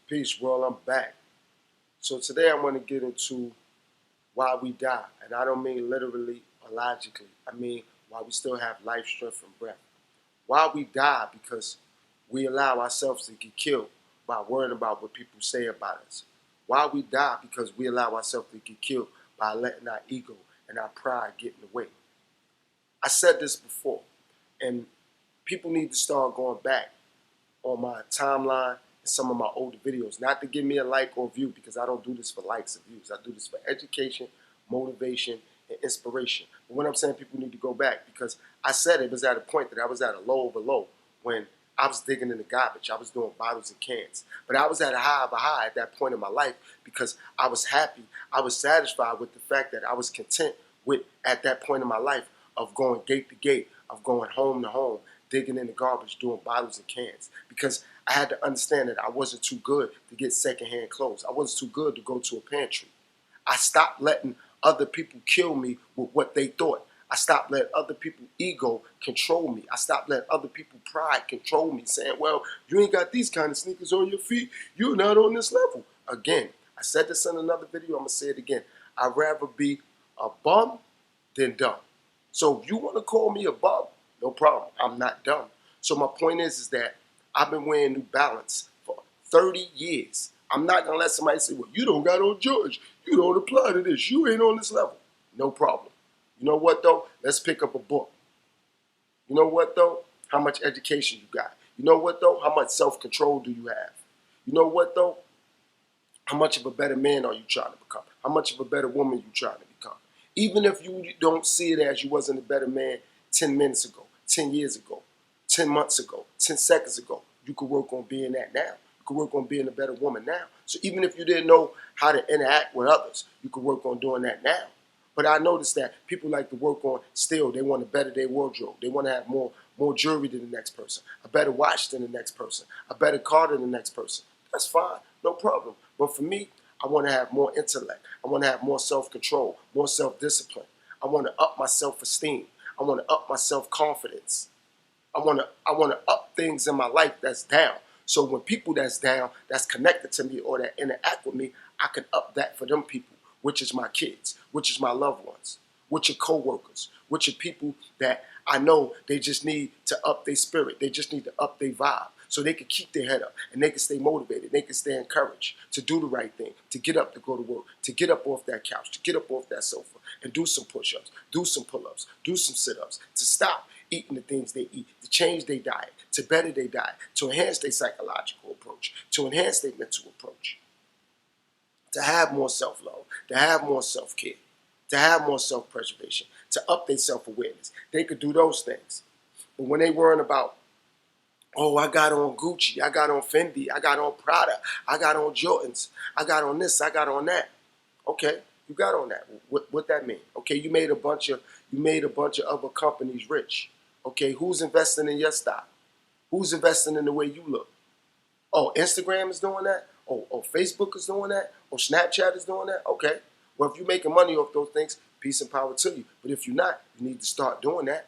Peace, world. I'm back. So today I want to get into why we die. And I don't mean literally or logically. I mean why we still have life, strength, and breath. Why we die because we allow ourselves to get killed by worrying about what people say about us. Why we die because we allow ourselves to get killed by letting our ego and our pride get in the way. I said this before, and people need to start going back on my timeline and some of my older videos. Not to give me a like or view, because I don't do this for likes and views. I do this for education, motivation, and inspiration. But when I'm saying people need to go back, because I said it was at a point that I was at a low of a low when I was digging in the garbage. I was doing bottles and cans. But I was at a high of a high at that point in my life because I was happy. I was satisfied with the fact that I was content with, at that point in my life, of going gate to gate, of going home to home, digging in the garbage, doing bottles and cans. Because I had to understand that I wasn't too good to get secondhand clothes. I wasn't too good to go to a pantry. I stopped letting other people kill me with what they thought. I stopped letting other people's ego control me. I stopped letting other people's pride control me, saying, well, you ain't got these kind of sneakers on your feet. You're not on this level. Again, I said this in another video. I'm going to say it again. I'd rather be a bum than dumb. So if you want to call me a bum, no problem. I'm not dumb. So my point is that I've been wearing New Balance for 30 years. I'm not going to let somebody say, well, you don't got on George. You don't apply to this. You ain't on this level. No problem. You know what, though? Let's pick up a book. You know what, though? How much education you got. You know what, though? How much self-control do you have? You know what, though? How much of a better man are you trying to become? How much of a better woman you trying to become? Even if you don't see it as you wasn't a better man 10 minutes ago, 10 years ago, 10 months ago, 10 seconds ago, you could work on being that now. You could work on being a better woman now. So even if you didn't know how to interact with others, you could work on doing that now. But I noticed that people like to work on still. They want to better their wardrobe. They want to have more jewelry than the next person, a better watch than the next person, a better car than the next person. That's fine, no problem. But for me, I want to have more intellect. I want to have more self-control, more self-discipline. I want to up my self-esteem. I want to up my self-confidence. I want to up things in my life that's down. So when people that's down, that's connected to me or that interact with me, I can up that for them people, which is my kids, which is my loved ones, which are co-workers, which are people that I know they just need to up their spirit. They just need to up their vibe so they can keep their head up and they can stay motivated. They can stay encouraged to do the right thing, to get up to go to work, to get up off that couch, to get up off that sofa and do some push-ups, do some pull-ups, do some sit-ups, to stop eating the things they eat, to change their diet, to better their diet, to enhance their psychological approach, to enhance their mental approach, to have more self-love, to have more self-care, to have more self-preservation, to up their self-awareness. They could do those things. But when they worrying about, oh, I got on Gucci, I got on Fendi, I got on Prada, I got on Jordans, I got on this, I got on that. Okay, you got on that. What that mean? Okay, you made a bunch of other companies rich. Okay, who's investing in your stock? Who's investing in the way you look? Oh, Instagram is doing that? Oh, Facebook is doing that? Oh, Snapchat is doing that? Okay. Well, if you're making money off those things, peace and power to you. But if you're not, you need to start doing that.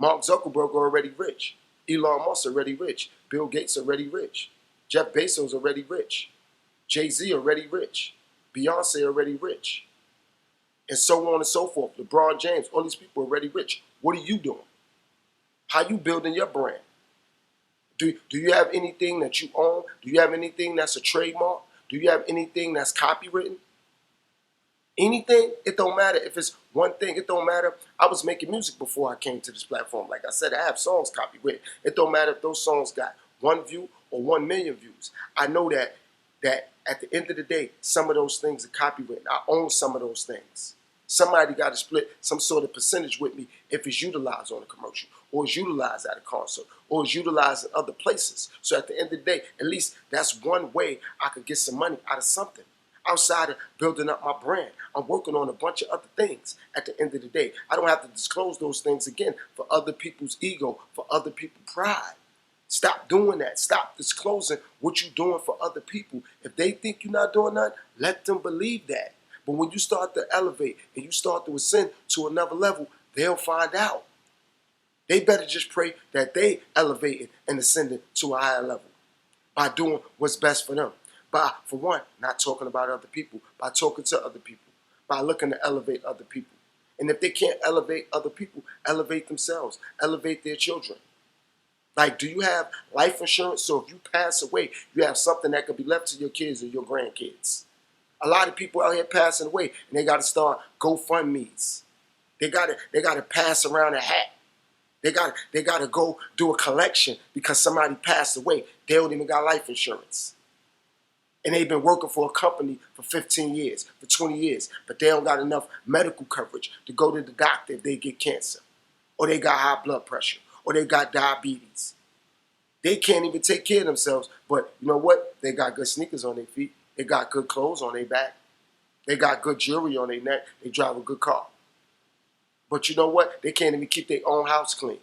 Mark Zuckerberg already rich. Elon Musk already rich. Bill Gates already rich. Jeff Bezos already rich. Jay-Z already rich. Beyonce already rich. And so on and so forth. LeBron James, all these people are already rich. What are you doing? How you building your brand? Do you have anything that you own? Do you have anything that's a trademark? Do you have anything that's copywritten? Anything? It don't matter. If it's one thing, it don't matter. I was making music before I came to this platform. Like I said, I have songs copywritten. It don't matter if those songs got 1 view or 1 million views. I know that at the end of the day, some of those things are copywritten. I own some of those things. Somebody got to split some sort of percentage with me if it's utilized on a commercial or it's utilized at a concert or it's utilized in other places. So at the end of the day, at least that's one way I could get some money out of something. Outside of building up my brand, I'm working on a bunch of other things at the end of the day. I don't have to disclose those things again for other people's ego, for other people's pride. Stop doing that. Stop disclosing what you're doing for other people. If they think you're not doing nothing, let them believe that. But when you start to elevate and you start to ascend to another level, they'll find out. They better just pray that they elevated and ascended to a higher level by doing what's best for them. By, for one, not talking about other people, by talking to other people, by looking to elevate other people. And if they can't elevate other people, elevate themselves, elevate their children. Like, do you have life insurance? So if you pass away, you have something that could be left to your kids or your grandkids. A lot of people out here passing away, and they got to start GoFundMe's. They gotta pass around a hat. They gotta go do a collection because somebody passed away. They don't even got life insurance. And they've been working for a company for 15 years, for 20 years, but they don't got enough medical coverage to go to the doctor if they get cancer, or they got high blood pressure, or they got diabetes. They can't even take care of themselves, but you know what? They got good sneakers on their feet. They got good clothes on their back. They got good jewelry on their neck. They drive a good car. But you know what? They can't even keep their own house clean.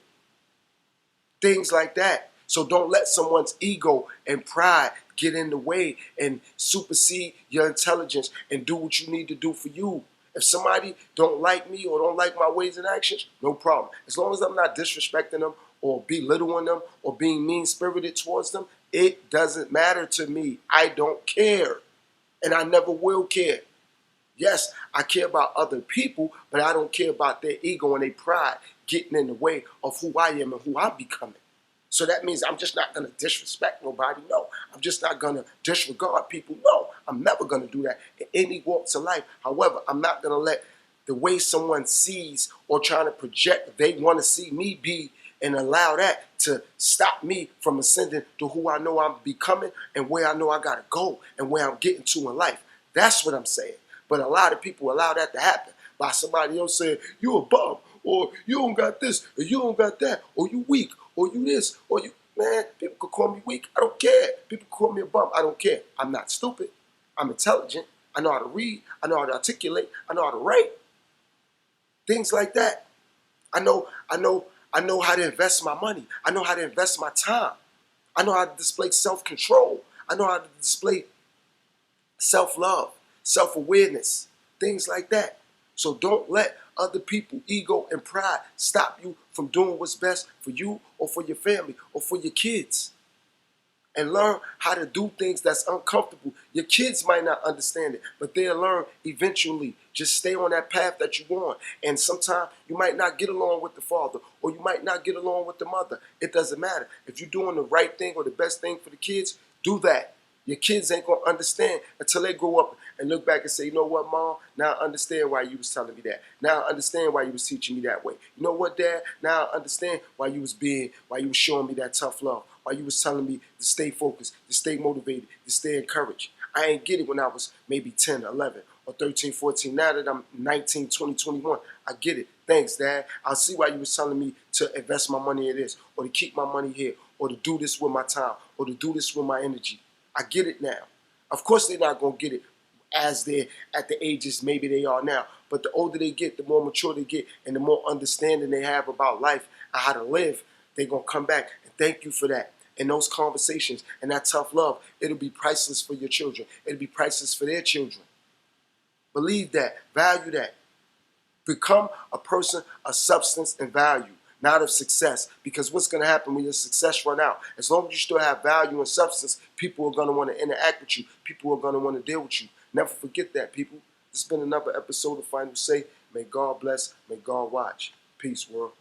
Things like that. So don't let someone's ego and pride get in the way and supersede your intelligence and do what you need to do for you. If somebody don't like me or don't like my ways and actions, no problem. As long as I'm not disrespecting them or belittling them or being mean-spirited towards them, it doesn't matter to me. I don't care. And I never will care. Yes, I care about other people, but I don't care about their ego and their pride getting in the way of who I am and who I'm becoming. So that means I'm just not going to disrespect nobody. No, I'm just not going to disregard people. No, I'm never going to do that in any walks of life. However, I'm not going to let the way someone sees or trying to project they want to see me be and allow that to stop me from ascending to who I know I'm becoming and where I know I got to go and where I'm getting to in life. That's what I'm saying. But a lot of people allow that to happen by somebody else saying, you a bum, or you don't got this, or you don't got that, or you weak, or you this, or you, man, people could call me weak. I don't care. People call me a bum. I don't care. I'm not stupid. I'm intelligent. I know how to read. I know how to articulate. I know how to write. Things like that. I know how to invest my money. I know how to invest my time. I know how to display self-control. I know how to display self-love, self-awareness, things like that. So don't let other people, ego and pride, stop you from doing what's best for you or for your family or for your kids. And learn how to do things that's uncomfortable. Your kids might not understand it, but they'll learn eventually. Just stay on that path that you want. And sometimes you might not get along with the father or you might not get along with the mother. It doesn't matter. If you're doing the right thing or the best thing for the kids, do that. Your kids ain't going to understand until they grow up and look back and say, you know what, Mom? Now I understand why you was telling me that. Now I understand why you was teaching me that way. You know what, Dad? Now I understand why you was showing me that tough love. Why you was telling me to stay focused, to stay motivated, to stay encouraged. I ain't get it when I was maybe 10, 11, or 13, 14. Now that I'm 19, 20, 21, I get it. Thanks, Dad. I see why you was telling me to invest my money in this, or to keep my money here, or to do this with my time, or to do this with my energy. I get it now. Of course they're not going to get it as they're at the ages maybe they are now. But the older they get, the more mature they get, and the more understanding they have about life and how to live, they're going to come back and thank you for that. And those conversations and that tough love, it'll be priceless for your children. It'll be priceless for their children. Believe that. Value that. Become a person of substance and value, not of success. Because what's going to happen when your success run out? As long as you still have value and substance, people are going to want to interact with you. People are going to want to deal with you. Never forget that, people. This has been another episode of Final Say. May God bless. May God watch. Peace, world.